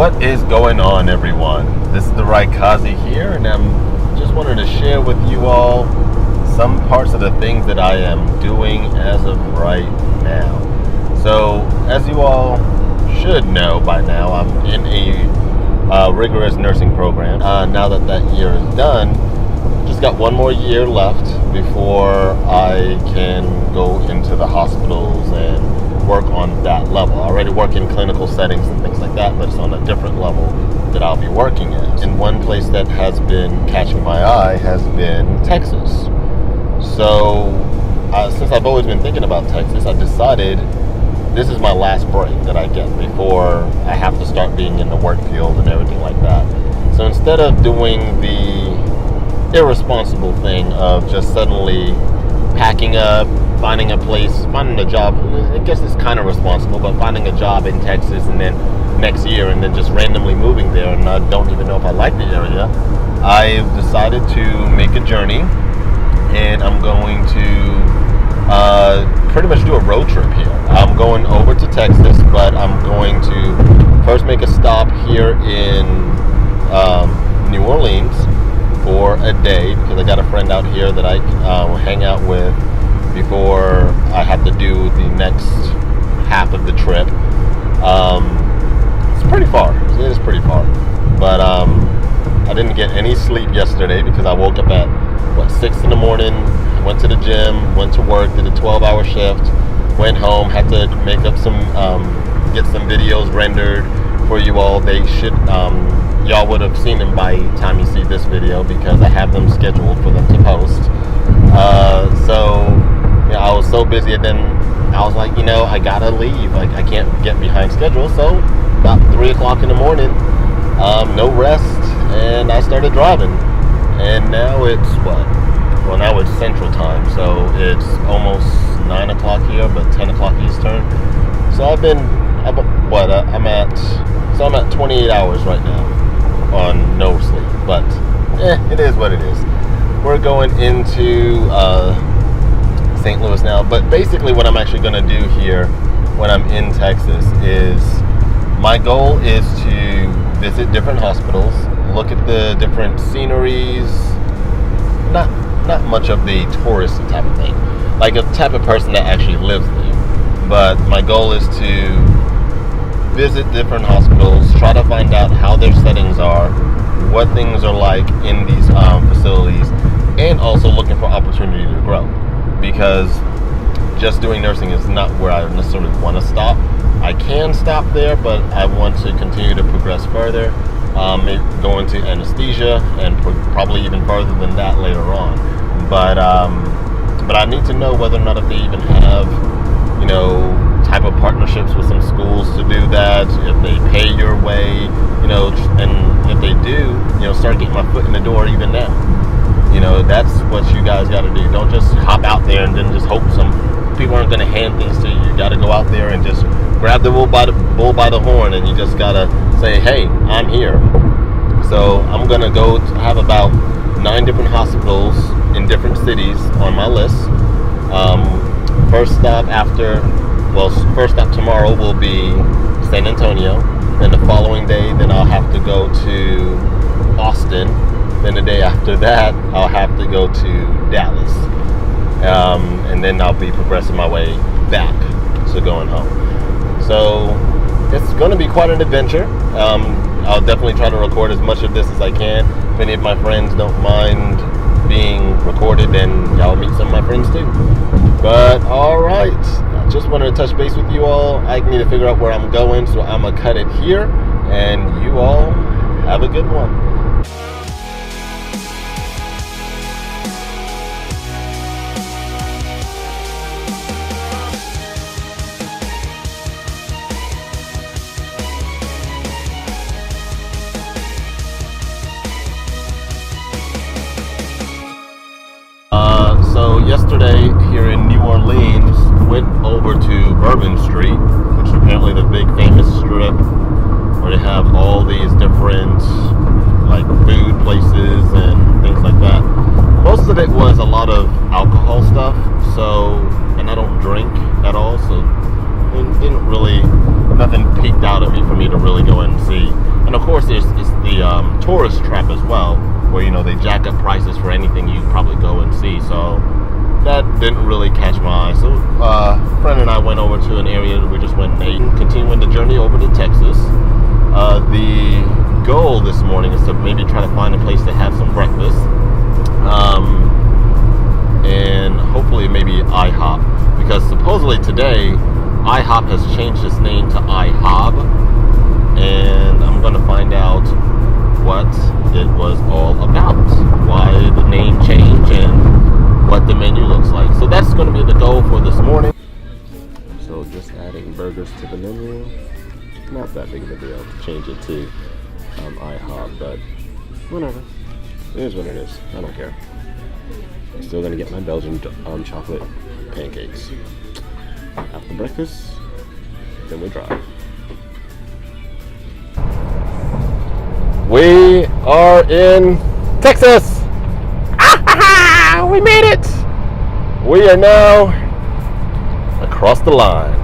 What is going on, everyone? This is the Raikazi here, and I'm just wanted to share with you all some parts of the things that I am doing as of right now. So, as you all should know by now, I'm in a rigorous nursing program. Now that year is done, just got one more year left before I can go into the hospitals and work on that level. I already work in clinical settings and things like that, but it's on a different level that I'll be working at. And one place that has been catching my eye has been Texas. So since I've always been thinking about Texas, I decided this is my last break that I get before I have to start being in the work field and everything like that. So instead of doing the irresponsible thing of just suddenly packing up, finding a place, finding a job, I guess it's kind of responsible, but finding a job in Texas and then next year and then just randomly moving there, and I don't even know if I like the area, I've decided to make a journey, and I'm going to pretty much do a road trip here. I'm going over to Texas, but I'm going to first make a stop here in New Orleans for a day, because I got a friend out here that I will hang out with before I have to do the next half of the trip. It's pretty far. It is pretty far. But I didn't get any sleep yesterday because I woke up at 6 in the morning, went to the gym, went to work, did a 12-hour shift, went home, had to make up some get some videos rendered for you all. They should y'all would have seen them by the time you see this video, because I have them scheduled for them to post. So yeah, I was so busy, and then I was like, I gotta leave. Like, I can't get behind schedule. So about 3 o'clock in the morning, no rest, and I started driving. And now it's now it's Central Time, so it's almost 9 o'clock here, but 10 o'clock Eastern. So I'm at 28 hours right now on no sleep, but it is what it is. We're going into St. Louis now, but basically what I'm actually going to do here when I'm in Texas is, my goal is to visit different hospitals, look at the different sceneries, not much of the touristy type of thing, like a type of person that actually lives there, but my goal is to visit different hospitals, try to find out how their settings are, what things are like in these facilities, and also looking for opportunity to grow, because just doing nursing is not where I necessarily want to stop. I can stop there, but I want to continue to progress further, go into anesthesia, and probably even further than that later on. But I need to know whether or not if they even have, type of partnerships with some schools to do that, if they pay your way, and if they do, start getting my foot in the door even now. That's what you guys got to do. Don't just hop out there and then just hope some people aren't going to hand things to you. You got to go out there and just grab the bull by the horn, and you just got to say, hey, I'm here. So I'm going to go have about 9 different hospitals in different cities on my list. First stop tomorrow will be San Antonio. Then the following day, then I'll have to go to Austin. Then the day after that, I'll have to go to Dallas. And then I'll be progressing my way back, so going home. So it's going to be quite an adventure. I'll definitely try to record as much of this as I can. If any of my friends don't mind being recorded, then y'all meet some of my friends too. But alright, I just wanted to touch base with you all. I need to figure out where I'm going, so I'm going to cut it here, and you all have a good one. So yesterday here in New Orleans, went over to Bourbon Street, which is apparently the big famous strip where they have all these different like food places and things like that. Most of it was a lot of alcohol stuff, and I don't drink at all, so it didn't really, nothing peeked out at me for me to really go in and see. that didn't really catch my eye. So a friend and I went over to an area that we just went and ate, continuing the journey over to Texas. The goal this morning is to maybe try to find a place to have some breakfast. And hopefully maybe IHOP, because supposedly today IHOP has changed its name to IHOB, and I'm going to find out what it was all about, why the name changed, and what the menu looks like. So that's going to be the goal for this morning. So just adding burgers to the menu. Not that big of a deal to change it to IHOB, but whatever. It is what it is. I don't care. I'm still gonna get my Belgian chocolate pancakes. After breakfast, then we drive. We are in Texas! We made it! We are now across the line.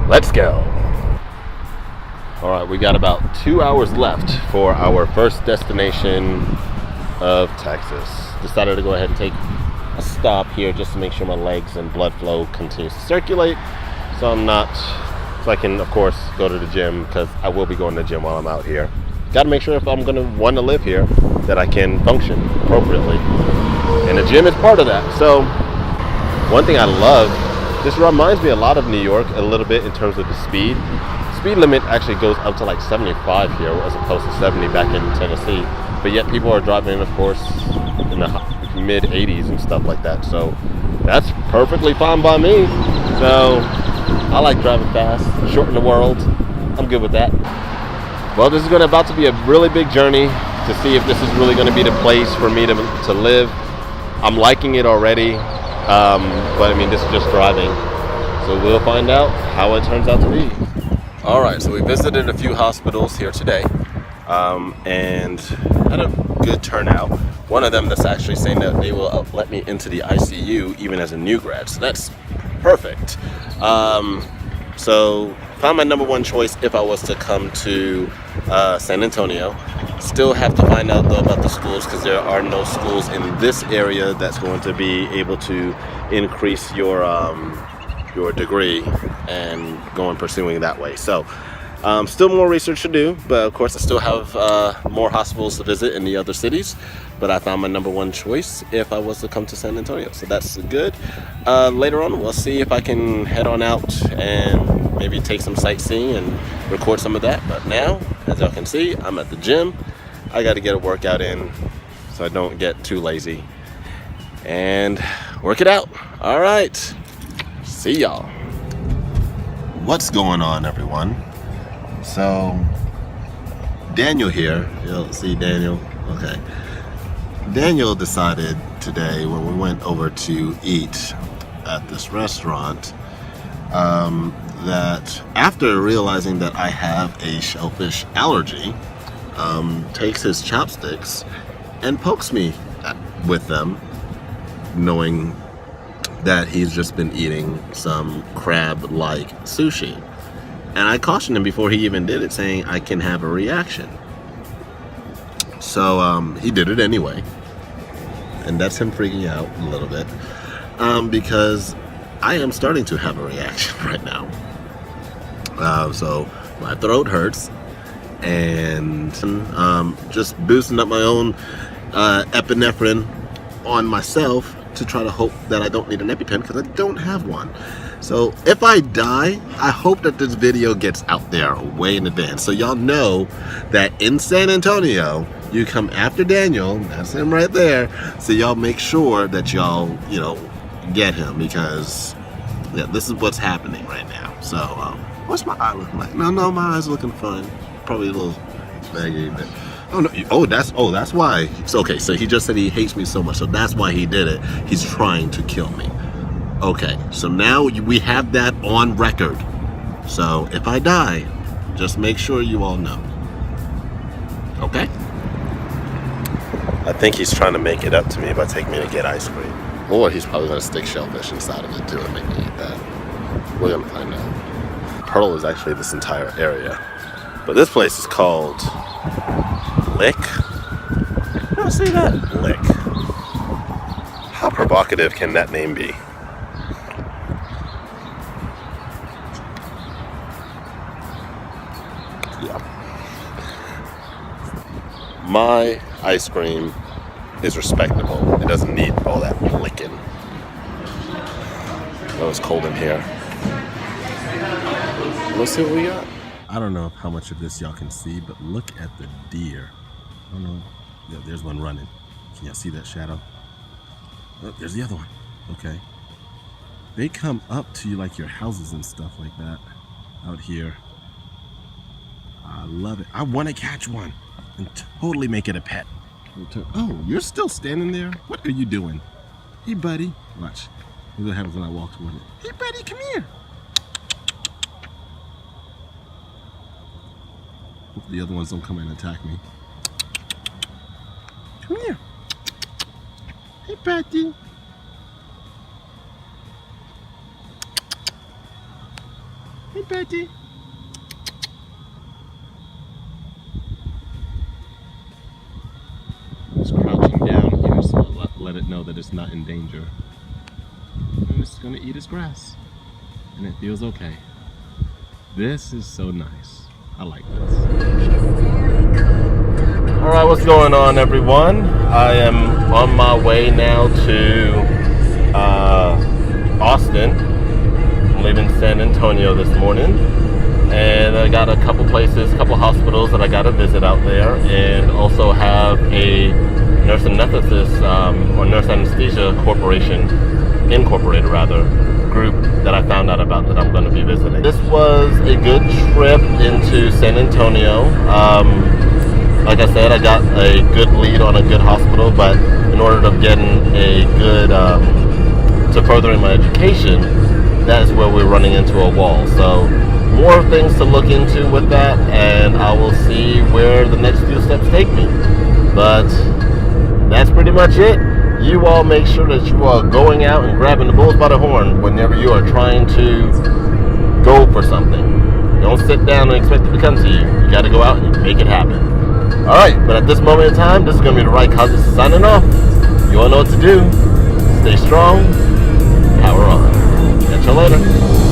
Let's go. All right, we got about 2 hours left for our first destination of Texas. Decided to go ahead and take a stop here just to make sure my legs and blood flow continues to circulate, so I can of course go to the gym, because I will be going to the gym while I'm out here. Got to make sure if I'm going to want to live here that I can function appropriately, and the gym is part of that. So one thing I love, this reminds me a lot of New York a little bit in terms of the speed. Speed limit actually goes up to like 75 here as opposed to 70 back in Tennessee, but yet people are driving, of course, in the mid 80s and stuff like that. So that's perfectly fine by me. So I like driving fast, shorten the world. I'm good with that. Well, this is about to be a really big journey to see if this is really going to be the place for me to live. I'm liking it already, but I mean, this is just driving. So we'll find out how it turns out to be. All right, so we visited a few hospitals here today, and had a good turnout. One of them that's actually saying that they will let me into the ICU even as a new grad, so that's perfect. So found my number one choice if I was to come to San Antonio. Still have to find out though about the schools, because there are no schools in this area that's going to be able to increase your degree and go and pursuing that way. So still more research to do, but of course I still have more hospitals to visit in the other cities, but I found my number one choice if I was to come to San Antonio, so that's good. Later on we'll see if I can head on out and maybe take some sightseeing and record some of that. But now, as y'all can see, I'm at the gym. I got to get a workout in so I don't get too lazy and work it out. All right, see y'all. What's going on, everyone? So Daniel here, you'll see Daniel, okay. Daniel decided today when we went over to eat at this restaurant that after realizing that I have a shellfish allergy, takes his chopsticks and pokes me with them, knowing that he's just been eating some crab-like sushi. And I cautioned him before he even did it, saying I can have a reaction. So he did it anyway. And that's him freaking out a little bit. Because I am starting to have a reaction right now. So my throat hurts. And just boosting up my own epinephrine on myself to try to hope that I don't need an EpiPen, because I don't have one. So if I die, I hope that this video gets out there way in advance, so y'all know that in San Antonio, you come after Daniel, that's him right there, so y'all make sure that y'all, get him, because yeah, this is what's happening right now. So what's my eye looking like? No, my eye's looking fine. Probably a little baggy, but oh no, that's why. So, okay, so he just said he hates me so much, so that's why he did it. He's trying to kill me. Okay, so now we have that on record. So if I die, just make sure you all know. Okay? I think he's trying to make it up to me by taking me to get ice cream. Or he's probably going to stick shellfish inside of it too and make me eat that. We're going to find out. Pearl is actually this entire area. But this place is called Lick. I don't see that. Lick. How provocative can that name be? Yeah. My ice cream is respectable. It doesn't need all that licking. Oh, it's cold in here. Let's see what we got. I don't know how much of this y'all can see, but look at the deer. I don't know. Yeah, there's one running. Can y'all see that shadow? Oh, there's the other one. Okay. They come up to you like your houses and stuff like that out here. I love it. I want to catch one and totally make it a pet. Oh, you're still standing there? What are you doing? Hey, buddy. Watch. Look what happens when I walk toward it. Hey, buddy, come here. Hope the other ones don't come in and attack me. Come here. Hey, buddy. Hey, buddy. It's crouching down here, so let it know that it's not in danger. And it's gonna eat its grass, and it feels okay. This is so nice. I like this. All right, what's going on, everyone? I am on my way now to Austin. I'm leaving San Antonio this morning, and I got a couple places, couple hospitals that I got to visit out there, and also have a nurse anesthetist or nurse anesthesia incorporated group that I found out about that I'm going to be visiting. This was a good trip into San Antonio. Like I said, I got a good lead on a good hospital, but in order to getting a good to furthering my education, that is where we're running into a wall. So more things to look into with that, and I will see where the next few steps take me. But that's pretty much it. You all make sure that you are going out and grabbing the bulls by the horn whenever you are trying to go for something. Don't sit down and expect it to come to you. You got to go out and make it happen. All right, but at this moment in time, this is going to be the right cause signing off. You all know what to do. Stay strong. Power on. Catch you later.